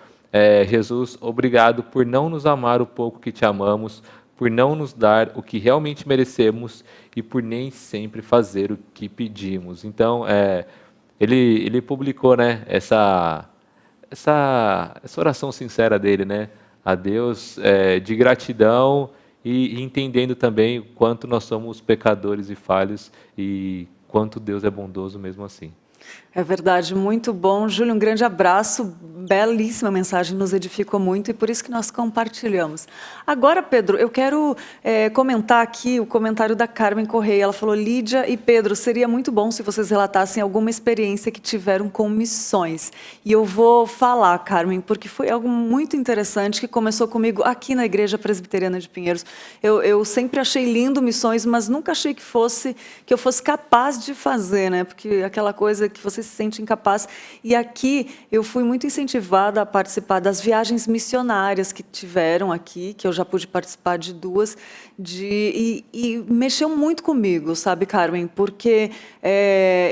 C: Jesus, obrigado por não nos amar o pouco que te amamos, por não nos dar o que realmente merecemos e por nem sempre fazer o que pedimos. Então, ele publicou, né, essa oração sincera dele, né, a Deus, de gratidão e entendendo também o quanto nós somos pecadores e falhos e quanto Deus é bondoso mesmo assim.
A: É verdade, muito bom. Júlio, um grande abraço, belíssima mensagem, nos edificou muito e por isso que nós compartilhamos. Agora, Pedro, eu quero comentar aqui o comentário da Carmen Correia. Ela falou, Lídia e Pedro, seria muito bom se vocês relatassem alguma experiência que tiveram com missões. E eu vou falar, Carmen, porque foi algo muito interessante que começou comigo aqui na Igreja Presbiteriana de Pinheiros. Eu sempre achei lindo missões, mas nunca achei que eu fosse capaz de fazer, né? Porque aquela coisa que você se sente incapaz. E aqui eu fui muito incentivada a participar das viagens missionárias que tiveram aqui, que eu já pude participar de 2, e mexeu muito comigo, sabe, Carmen? Porque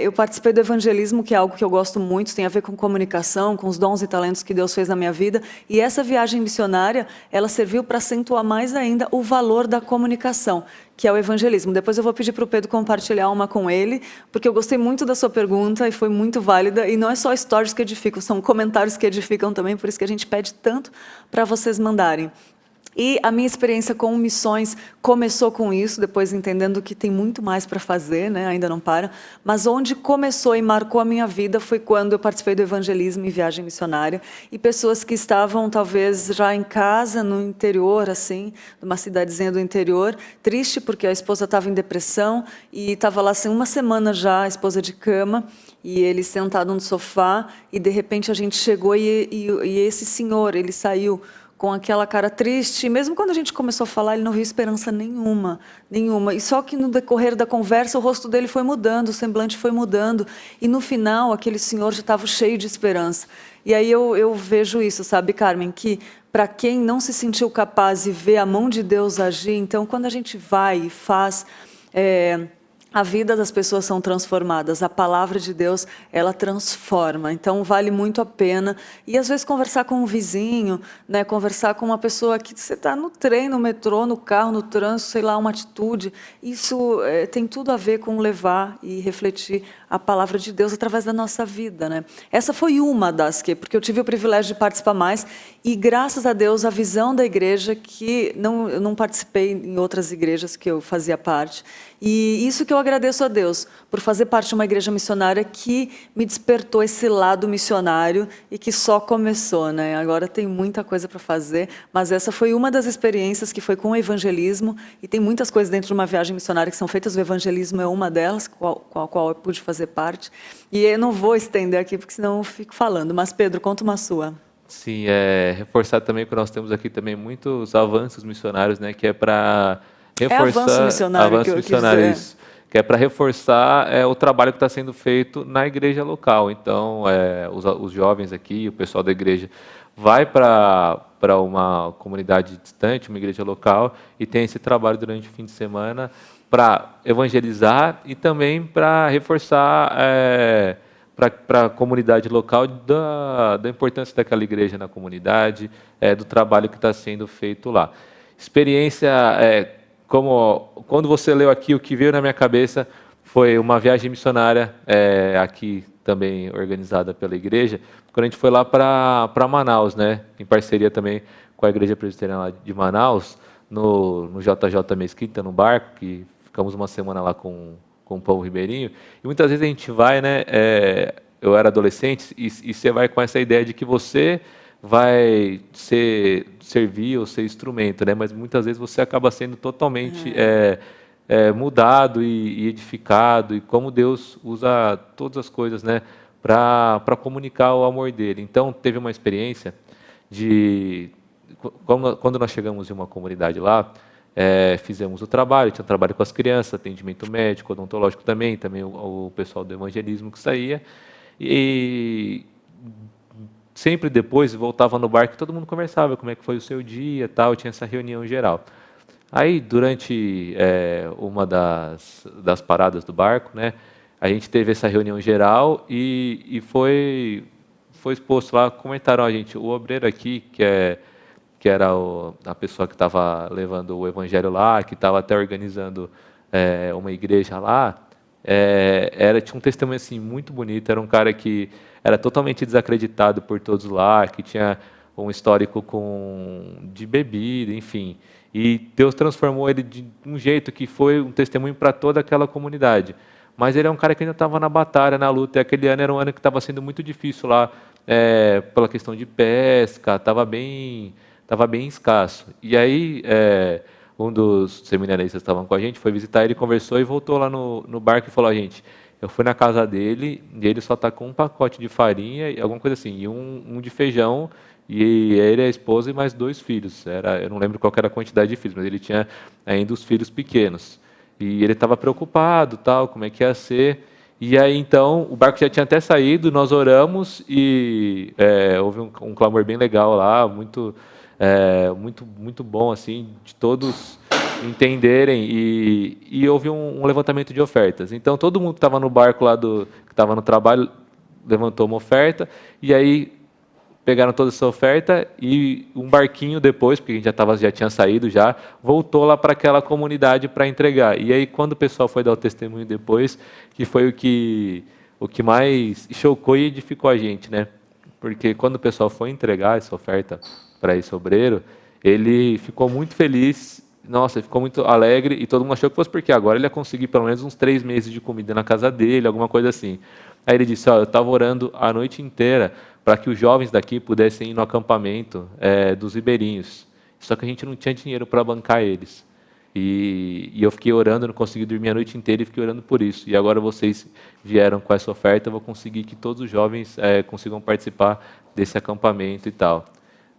A: eu participei do evangelismo, que é algo que eu gosto muito, tem a ver com comunicação, com os dons e talentos que Deus fez na minha vida, e essa viagem missionária, ela serviu para acentuar mais ainda o valor da comunicação, que é o evangelismo. Depois eu vou pedir para o Pedro compartilhar uma com ele, porque eu gostei muito da sua pergunta e foi muito válida, e não é só stories que edificam, são comentários que edificam também, por isso que a gente pede tanto para vocês mandarem. E a minha experiência com missões começou com isso, depois entendendo que tem muito mais para fazer, né? Ainda não para, mas onde começou e marcou a minha vida foi quando eu participei do evangelismo em viagem missionária, e pessoas que estavam talvez já em casa, no interior, assim, numa cidadezinha do interior, triste porque a esposa estava em depressão e estava lá assim, uma semana já, a esposa de cama, e ele sentado no sofá, e de repente a gente chegou e esse senhor, ele saiu com aquela cara triste, mesmo quando a gente começou a falar, ele não viu esperança nenhuma. E só que no decorrer da conversa, o rosto dele foi mudando, o semblante foi mudando, e no final, aquele senhor já estava cheio de esperança. E aí eu vejo isso, sabe, Carmen, que para quem não se sentiu capaz de ver a mão de Deus agir, então, quando a gente vai e faz... a vida das pessoas são transformadas, a palavra de Deus, ela transforma, então vale muito a pena. E às vezes conversar com um vizinho, né, conversar com uma pessoa que você está no trem, no metrô, no carro, no trânsito, sei lá, uma atitude, isso tem tudo a ver com levar e refletir a palavra de Deus através da nossa vida, né? Essa foi uma das porque eu tive o privilégio de participar mais, e graças a Deus a visão da igreja, que eu não participei em outras igrejas que eu fazia parte, e isso que eu agradeço a Deus, por fazer parte de uma igreja missionária que me despertou esse lado missionário e que só começou, né? Agora tem muita coisa para fazer, mas essa foi uma das experiências que foi com o evangelismo, e tem muitas coisas dentro de uma viagem missionária que são feitas, o evangelismo é uma delas, com a qual eu pude fazer parte, e eu não vou estender aqui, porque senão eu fico falando, mas Pedro, conta uma sua.
C: Sim, reforçar também que nós temos aqui também muitos avanços missionários, né, que é para reforçar...
A: avanço missionário que eu quis dizer.
C: Que é para reforçar o trabalho que está sendo feito na igreja local. Então, os jovens aqui, o pessoal da igreja, vai para uma comunidade distante, uma igreja local, e tem esse trabalho durante o fim de semana para evangelizar e também para reforçar para a comunidade local da importância daquela igreja na comunidade, do trabalho que está sendo feito lá. Experiência... quando você leu aqui, o que veio na minha cabeça foi uma viagem missionária, aqui também organizada pela igreja, quando a gente foi lá para Manaus, né, em parceria também com a Igreja Presbiteriana lá de Manaus, no JJ Mesquita, no barco, que ficamos uma semana lá com o Paulo Ribeirinho, e muitas vezes a gente vai, né, eu era adolescente, e você vai com essa ideia de que você vai servir ou ser instrumento, né, mas muitas vezes você acaba sendo totalmente mudado e edificado, e como Deus usa todas as coisas, né, para comunicar o amor dele. Então, teve uma experiência de... Quando nós chegamos em uma comunidade lá, fizemos o trabalho, tinha um trabalho com as crianças, atendimento médico, odontológico também o pessoal do evangelismo que saía, e sempre depois voltava no barco e todo mundo conversava, como é que foi o seu dia, tal, tinha essa reunião geral. Aí, durante uma das paradas do barco, né, a gente teve essa reunião geral e foi exposto lá, comentaram a gente, o obreiro aqui, que era a pessoa que estava levando o evangelho lá, que estava até organizando uma igreja lá, tinha um testemunho assim, muito bonito, era um cara que era totalmente desacreditado por todos lá, que tinha um histórico de bebida, enfim, e Deus transformou ele de um jeito que foi um testemunho para toda aquela comunidade. Mas ele é um cara que ainda estava na batalha, na luta, e aquele ano era um ano que estava sendo muito difícil lá, pela questão de pesca, estava bem escasso. E aí, um dos seminaristas que estavam com a gente foi visitar ele, conversou e voltou lá no barco e falou, gente, eu fui na casa dele e ele só está com um pacote de farinha, e alguma coisa assim, e um de feijão, e ele, a esposa e mais 2 filhos. Eu não lembro qual era a quantidade de filhos, mas ele tinha ainda os filhos pequenos. E ele estava preocupado, tal, como é que ia ser. E aí, então, o barco já tinha até saído, nós oramos e houve um clamor bem legal lá, muito bom, assim, de todos entenderem, e houve um levantamento de ofertas. Então, todo mundo que estava no barco lá, que estava no trabalho, levantou uma oferta, e aí pegaram toda essa oferta, e um barquinho depois, porque a gente já tinha saído, voltou lá para aquela comunidade para entregar. E aí, quando o pessoal foi dar o testemunho depois, que foi o que mais chocou e edificou a gente, né? Porque quando o pessoal foi entregar essa oferta para esse obreiro, ele ficou muito feliz, nossa, ficou muito alegre, e todo mundo achou que fosse porque agora ele ia conseguir pelo menos uns 3 meses de comida na casa dele, alguma coisa assim. Aí ele disse, eu estava orando a noite inteira para que os jovens daqui pudessem ir no acampamento dos ribeirinhos, só que a gente não tinha dinheiro para bancar eles. E eu fiquei orando, não consegui dormir a noite inteira e fiquei orando por isso. E agora vocês vieram com essa oferta, eu vou conseguir que todos os jovens consigam participar desse acampamento e tal.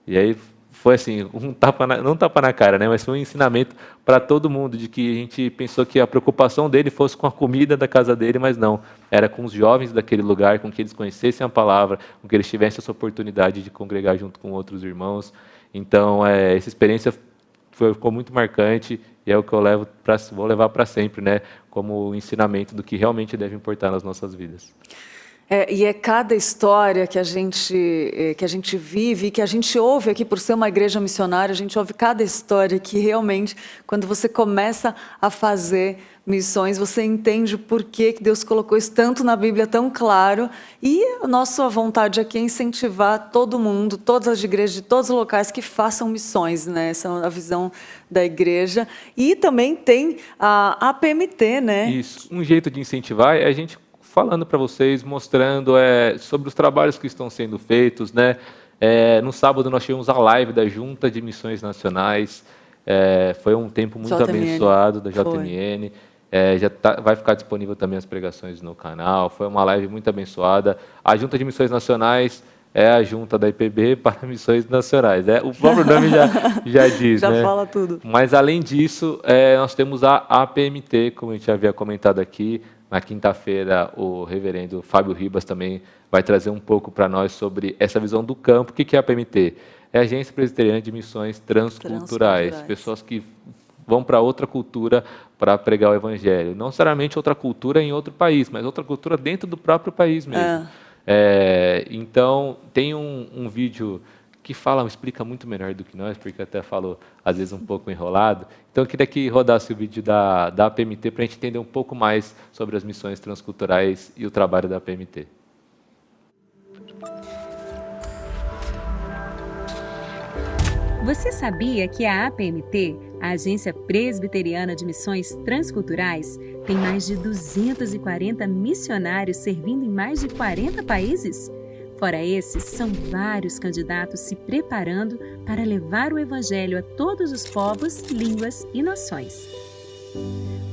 C: E aí foi assim, não tapa na cara, né? Mas foi um ensinamento para todo mundo, de que a gente pensou que a preocupação dele fosse com a comida da casa dele, mas não. Era com os jovens daquele lugar, com que eles conhecessem a palavra, com que eles tivessem essa oportunidade de congregar junto com outros irmãos. Então, essa experiência ficou muito marcante, e é o que eu vou levar para sempre, né? Como ensinamento do que realmente deve importar nas nossas vidas.
A: E é cada história que a gente vive, que a gente ouve aqui, por ser uma igreja missionária, a gente ouve cada história que realmente, quando você começa a fazer missões, você entende o porquê que Deus colocou isso tanto na Bíblia, tão claro. E a nossa vontade aqui é incentivar todo mundo, todas as igrejas de todos os locais que façam missões, né? Essa é a visão da igreja. E também tem a PMT, né?
C: Isso. Um jeito de incentivar é a gente falando para vocês, mostrando sobre os trabalhos que estão sendo feitos, né? No sábado nós tivemos a live da Junta de Missões Nacionais, foi um tempo muito abençoado da JMN, vai ficar disponível também as pregações no canal, foi uma live muito abençoada. A Junta de Missões Nacionais é a junta da IPB para missões nacionais. O próprio nome já diz,
A: já
C: né?
A: fala tudo.
C: Mas, além disso, nós temos a APMT, como a gente já havia comentado aqui. Na quinta-feira, o reverendo Fábio Ribas também vai trazer um pouco para nós sobre essa visão do campo. O que é a APMT? É a Agência Presbiteriana de Missões Transculturais. Pessoas que vão para outra cultura para pregar o evangelho. Não necessariamente outra cultura em outro país, mas outra cultura dentro do próprio país mesmo. Então, tem um vídeo que explica muito melhor do que nós, porque até falou, às vezes, um pouco enrolado. Então, eu queria que rodasse o vídeo da APMT para a gente entender um pouco mais sobre as missões transculturais e o trabalho da APMT.
L: Você sabia que a APMT, a Agência Presbiteriana de Missões Transculturais, tem mais de 240 missionários servindo em mais de 40 países? Fora esses, são vários candidatos se preparando para levar o Evangelho a todos os povos, línguas e nações.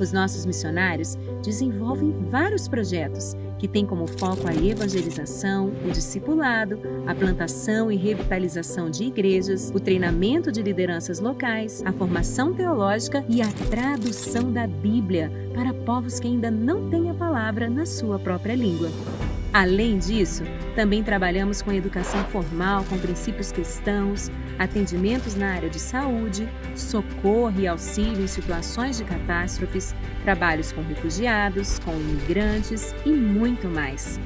L: Os nossos missionários desenvolvem vários projetos que têm como foco a evangelização, o discipulado, a plantação e revitalização de igrejas, o treinamento de lideranças locais, a formação teológica e a tradução da Bíblia para povos que ainda não têm a palavra na sua própria língua. Além disso, também trabalhamos com educação formal com princípios cristãos, atendimentos na área de saúde, socorro e auxílio em situações de catástrofes, trabalhos com refugiados, com imigrantes e muito mais.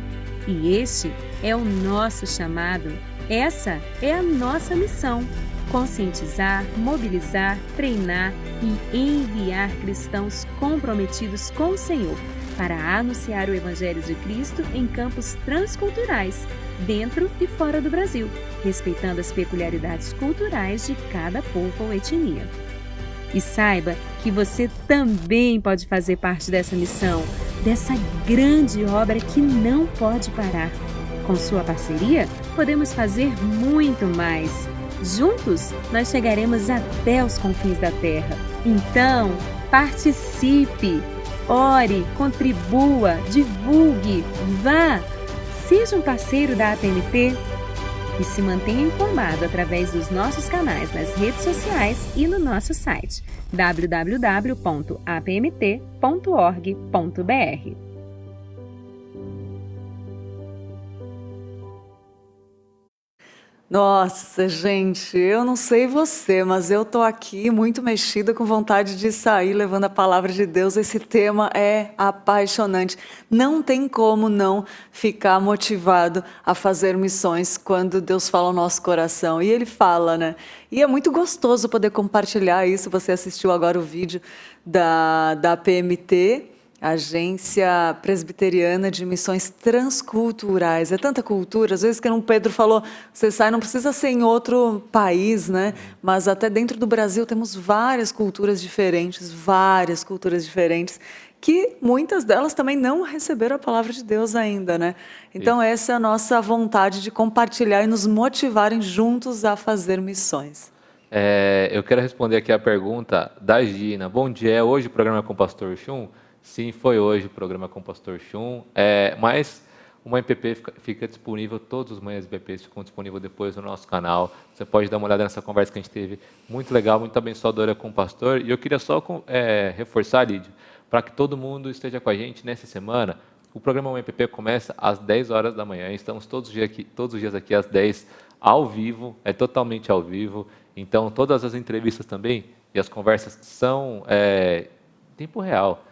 L: E este é o nosso chamado, essa é a nossa missão: conscientizar, mobilizar, treinar e enviar cristãos comprometidos com o Senhor para anunciar o Evangelho de Cristo em campos transculturais, dentro e fora do Brasil, respeitando as peculiaridades culturais de cada povo ou etnia. E saiba que você também pode fazer parte dessa missão, dessa grande obra que não pode parar. Com sua parceria, podemos fazer muito mais. Juntos, nós chegaremos até os confins da Terra. Então, participe! Ore, contribua, divulgue, vá! Seja um parceiro da APMT e se mantenha informado através dos nossos canais nas redes sociais e no nosso site www.apmt.org.br.
A: Nossa, gente, eu não sei você, mas eu tô aqui muito mexida, com vontade de sair levando a palavra de Deus. Esse tema é apaixonante. Não tem como não ficar motivado a fazer missões quando Deus fala ao nosso coração. E Ele fala, né? E é muito gostoso poder compartilhar isso. Você assistiu agora o vídeo da APMT, Agência Presbiteriana de Missões Transculturais. É tanta cultura, às vezes que o Pedro falou, você sai, não precisa ser em outro país, né? Mas até dentro do Brasil temos várias culturas diferentes, que muitas delas também não receberam a palavra de Deus ainda, né? Então essa é a nossa vontade de compartilhar e nos motivarem juntos a fazer missões.
C: Eu quero responder aqui a pergunta da Gina. Bom dia, hoje o programa é com o pastor Chum? Sim, foi hoje o programa com o pastor Chum, mas uma MPP fica disponível, todos os manhãs MPPs ficam disponíveis depois no nosso canal. Você pode dar uma olhada nessa conversa que a gente teve, muito legal, muito abençoadora com o pastor. E eu queria só reforçar, Lídia, para que todo mundo esteja com a gente nessa semana. O programa MPP começa às 10 horas da manhã, estamos todos os dias aqui às 10, ao vivo, é totalmente ao vivo. Então, todas as entrevistas também e as conversas são em tempo real.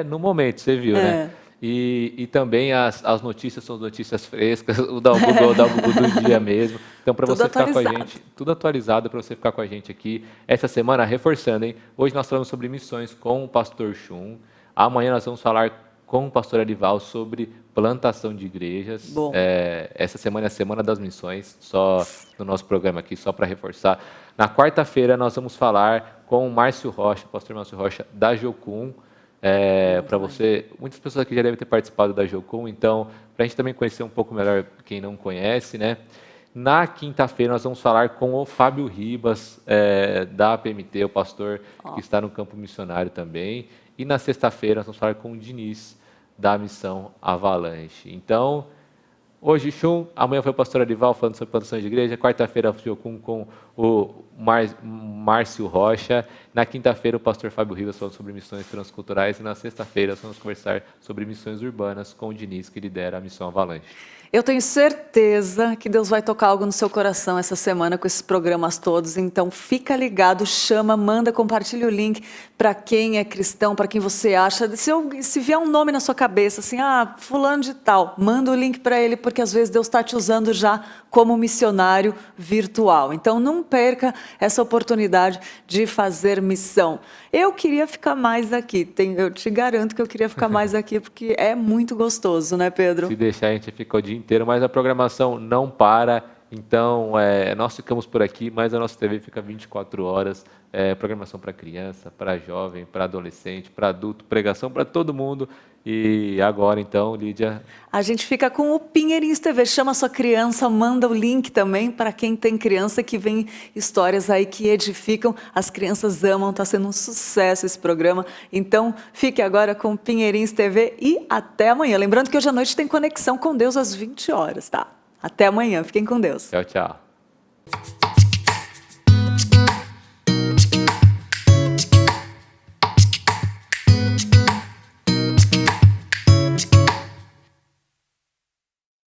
C: No momento, você viu, né? E também as notícias são notícias frescas, o da Google do dia mesmo. Então, para você ficar com a gente, tudo atualizado para você ficar com a gente aqui. Essa semana, reforçando, hein? Hoje nós falamos sobre missões com o pastor Chum. Amanhã nós vamos falar com o pastor Arival sobre plantação de igrejas. Essa semana é a Semana das Missões, só no nosso programa aqui, só para reforçar. Na quarta-feira nós vamos falar com o Márcio Rocha, o pastor Márcio Rocha, da Jocum. Para você, muitas pessoas aqui já devem ter participado da Jocum, então, para a gente também conhecer um pouco melhor quem não conhece, né? Na quinta-feira nós vamos falar com o Fábio Ribas, da APMT, o pastor que está no campo missionário também. E na sexta-feira nós vamos falar com o Diniz, da Missão Avalanche. Então, hoje Chum, amanhã foi o pastor Arival falando sobre plantação de igreja, quarta-feira Jocum com o Márcio Rocha. Na quinta-feira, o pastor Fábio Rivas falando sobre missões transculturais. E na sexta-feira, nós vamos conversar sobre missões urbanas com o Diniz, que lidera a Missão Avalanche.
A: Eu tenho certeza que Deus vai tocar algo no seu coração essa semana com esses programas todos. Então, fica ligado, chama, manda, compartilha o link para quem é cristão, para quem você acha. Se vier um nome na sua cabeça, assim, fulano de tal, manda o link para ele, porque às vezes Deus está te usando já como missionário virtual. Então, não perca essa oportunidade de fazer missão. Eu queria ficar mais aqui. Eu te garanto que eu queria ficar mais aqui, porque é muito gostoso, né, Pedro?
C: Se deixar, a gente fica o dia inteiro, mas a programação não para. Então, nós ficamos por aqui, mas a nossa TV fica 24 horas. Programação para criança, para jovem, para adolescente, para adulto, pregação para todo mundo. E agora, então, Lídia...
A: A gente fica com o Pinheirinhos TV. Chama a sua criança, manda o link também para quem tem criança, que vem histórias aí que edificam. As crianças amam, está sendo um sucesso esse programa. Então, fique agora com o Pinheirinhos TV e até amanhã. Lembrando que hoje à noite tem Conexão com Deus às 20 horas, tá? Até amanhã. Fiquem com Deus.
C: Tchau, tchau.